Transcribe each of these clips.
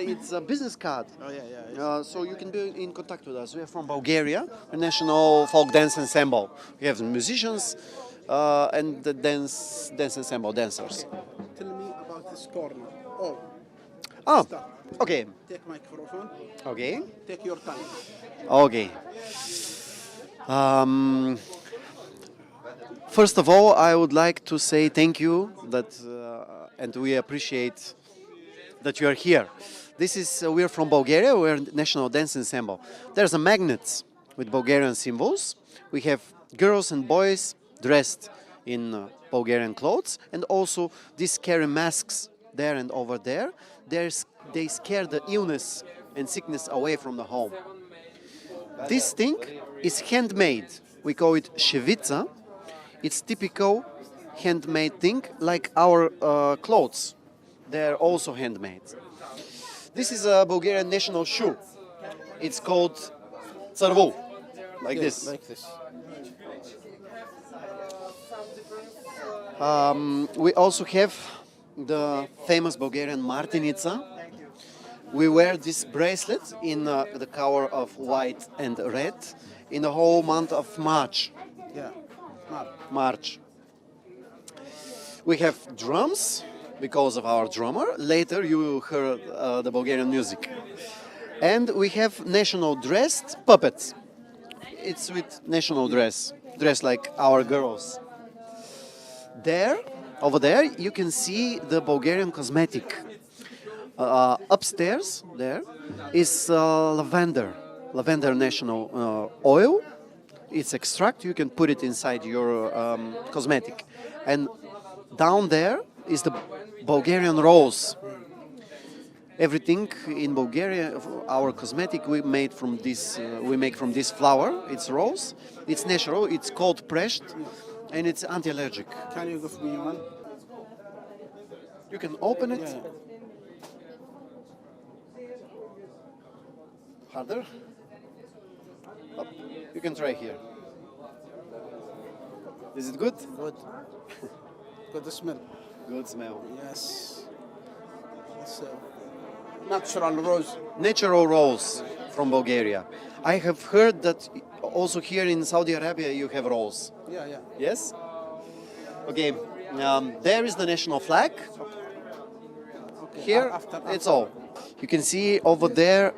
It's a business card. Oh, yeah. So you can be in contact with us. We are from Bulgaria, a national folk dance ensemble. We have musicians and the dance ensemble dancers. Tell me about this corner. Oh. Oh, Stop. okay. Take microphone. Okay. Take your time. Okay. First of all, I would like to say thank you and we appreciate that you are here. We're from Bulgaria, we're a national dance ensemble. There's a magnet with Bulgarian symbols. We have girls and boys dressed in Bulgarian clothes, and also these scary masks there and over there. They scare the illness and sickness away from the home. This thing is handmade. We call it shevica. It's typical handmade thing like our clothes. They're also handmade. This is a Bulgarian national shoe. It's called tsarvu, like this. Like this. We also have the famous Bulgarian martinica. We wear this bracelet in the color of white and red in the whole month of March. Yeah. March. We have drums because of our drummer. Later you heard the Bulgarian music. And we have national dressed puppets. It's with national dress like our girls. Over there, you can see the Bulgarian cosmetic. Upstairs there is lavender national oil. It's extract. You can put it inside your cosmetic. And down there is the Bulgarian rose. Everything in Bulgaria, our cosmetic, we make from this flower. It's rose. It's natural. It's cold pressed, and it's anti-allergic. Can you give me one? You can open it. Yeah. Harder. Up. You can try here. Is it good? Good. Good smell. Good smell. Yes. It's natural rose. Natural rose from Bulgaria. I have heard that also here in Saudi Arabia you have rose. Yeah. Yes? Okay. There is the national flag. Okay. Here, After. it's all. You can see over there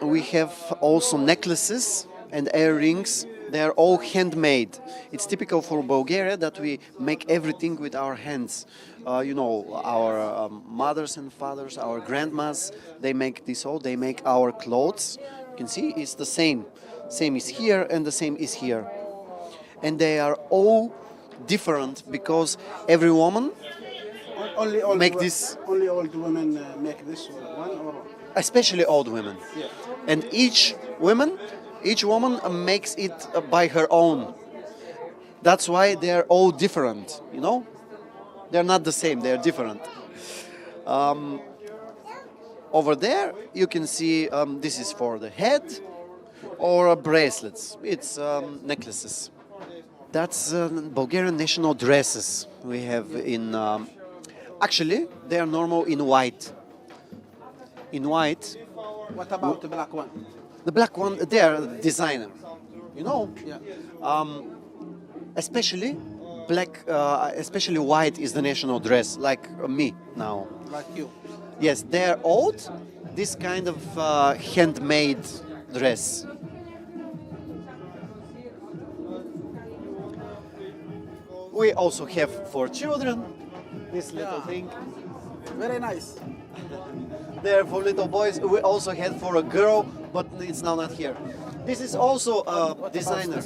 we have also necklaces and earrings They are all handmade. It's typical for Bulgaria that we make everything with our hands. Our mothers and fathers, our grandmas, they make this all. They make our clothes. You can see it's the same. Same is here and the same is here. And they are all different because every woman make this. Only old women make this one, or Especially old women. yeah. And each woman makes it by her own. That's why they're all different, They're not the same, they're different. Over there, you can see this is for the head or bracelets. It's necklaces. That's Bulgarian national dresses we have in... actually, they are normal in white. In white. What about the black one? The black one, they are designer. Yeah. Especially black, especially white is the national dress, like me now. Like you. Yes, they're old, this kind of handmade dress. We also have for children this little thing. Very nice. There for little boys. We also had for a girl, but it's now not here. This is also a designer.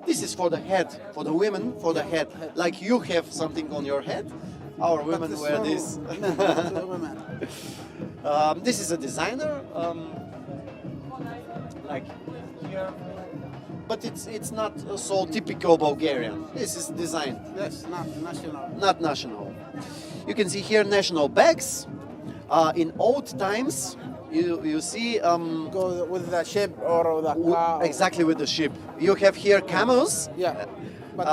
This is for the head, for the women, for the head. Like you have something on your head, our women wear this. This is a designer, like here. But it's not so typical Bulgarian. This is designed. Yes, not national. Not national. You can see here national bags. In old times, you see Go with the ship or the car. exactly with the ship. You have here camels. Yeah. But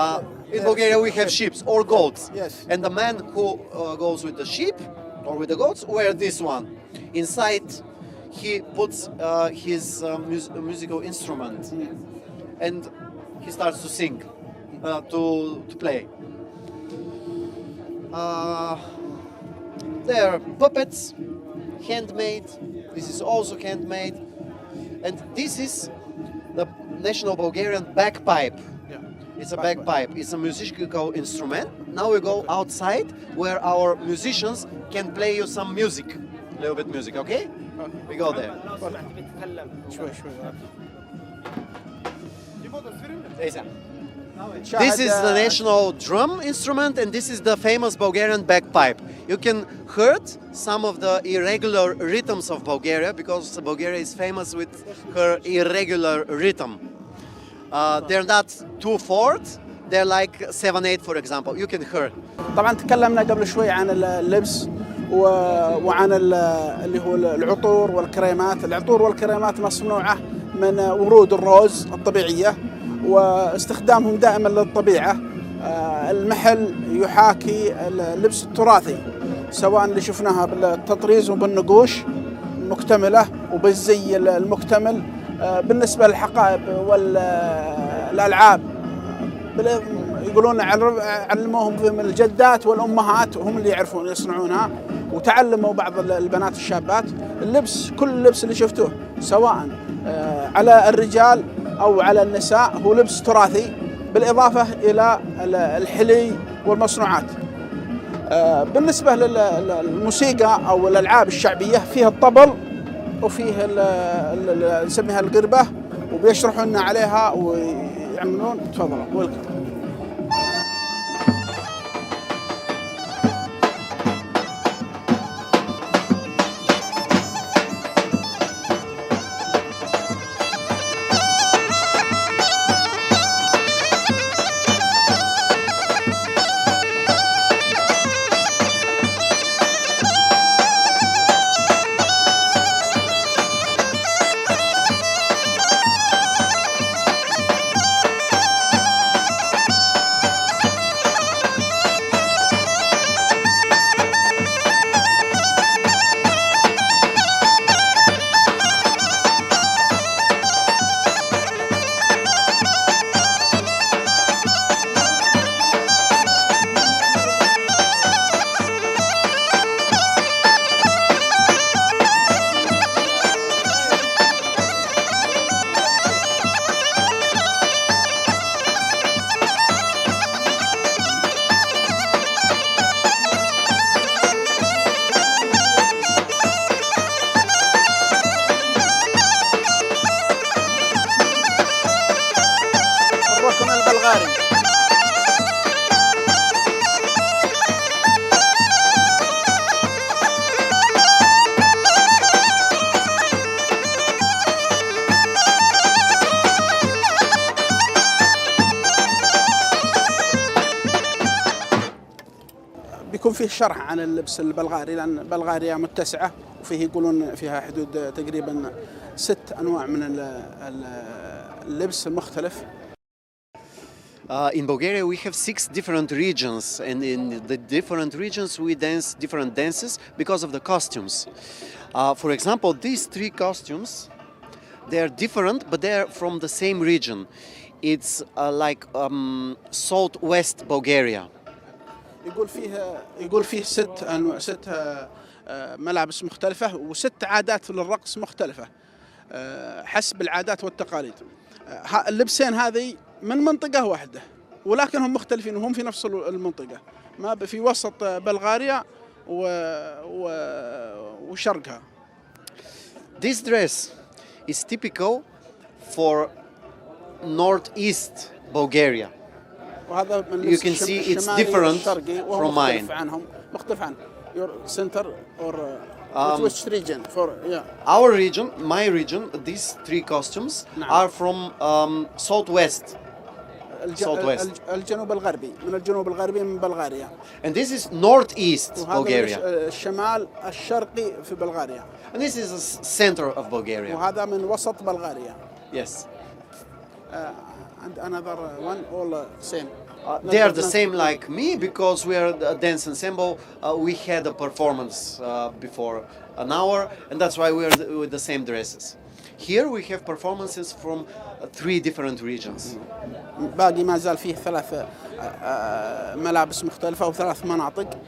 In Bulgaria, we have sheep or goats. Yes. And the man who goes with the sheep or with the goats wear this one. Inside, he puts his musical instrument, and he starts to sing, to play. They are puppets, handmade. This is also handmade. And this is the national Bulgarian bagpipe. Yeah. It's a bagpipe. It's a musical instrument. Now we go outside where our musicians can play you some music. A little bit music, okay? We go there. شوي شوي. This is the national drum instrument, and this is the famous Bulgarian bagpipe. You can hear some of the irregular rhythms of Bulgaria because Bulgaria is famous with her irregular rhythm. They're not 2/4, they're like 7/8, for example. You can hear. طبعا تكلمنا قبل شوي عن اللبس وعن اللي هو العطور والكريمات. العطور والكريمات مصنوعة من ورود الروز الطبيعية واستخدامهم دائما للطبيعة. المحل يحاكي اللبس التراثي سواء اللي شفناها بالتطريز وبالنقوش المكتملة وبالزي المكتمل. بالنسبة للحقائب والألعاب يقولون علموهم من الجدات والأمهات وهم اللي يعرفون يصنعونها، وتعلموا بعض البنات الشابات اللبس. كل اللبس اللي شفتوه سواء على الرجال أو على النساء هو لبس تراثي، بالإضافة إلى الحلي والمصنوعات. بالنسبة للموسيقى أو الألعاب الشعبية فيها الطبل وفيه نسميها القربة، وبيشرحوا لنا عليها ويعملون. تفضلوا. ويلكم. يكون فيه شرح عن اللبس البلغاري، لأن بلغاريا متسعة وفيه يقولون فيها حدود تقريبا 6 أنواع من اللبس المختلف. In Bulgaria, we have 6 different regions, and in the different regions, we dance different dances because of the costumes. For example, these 3 costumes, they are different, but they are from the same region. It's like southwest Bulgaria. يقول فيه 6 ملابس مختلفة و6 عادات للرقص مختلفة حسب العادات والتقاليد. اللبسين هذه من منطقة واحدة ولكنهم مختلفين وهم في نفس المنطقة، ما في وسط بلغاريا وشرقها. This dress is typical for northeast Bulgaria. وهذا من You can see it's different from mine. مختلف عن your center or which region for Our region, my region, these 3 costumes are from southwest. الجنوب الغربي، من الجنوب الغربي من بلغاريا. And this is northeast Bulgaria. الشمال الشرقي في بلغاريا. And this is the center of Bulgaria. وهذا من وسط بلغاريا. Yes. And another one all same. They are the same like me because we are a dance ensemble. We had a performance before an hour, and that's why we are with the same dresses. Here we have performances from 3 different regions. باقي ما زال فيه 3 ملابس مختلفة أو 3 مناطق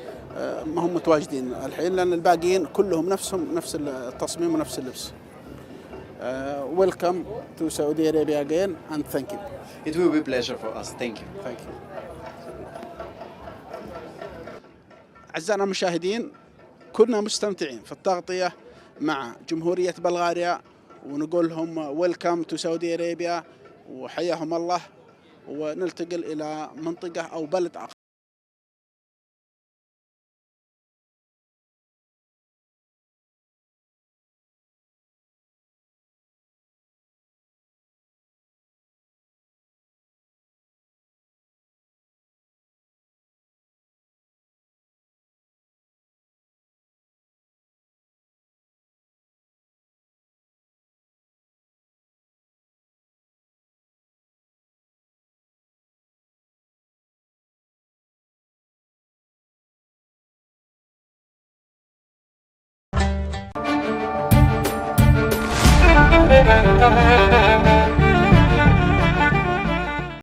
ما هم متواجدين الحين، لأن الباقيين كلهم نفس التصميم ونفس اللبس. Welcome to Saudi Arabia again and thank you. It will be a pleasure for us. Thank you. Thank you. أعزائنا المشاهدين، كنا مستمتعين في التغطية مع جمهورية بلغاريا، ونقول لهم Welcome to Saudi Arabia وحياهم الله، ونلتقل إلى منطقة أو بلد آخر. Thank you.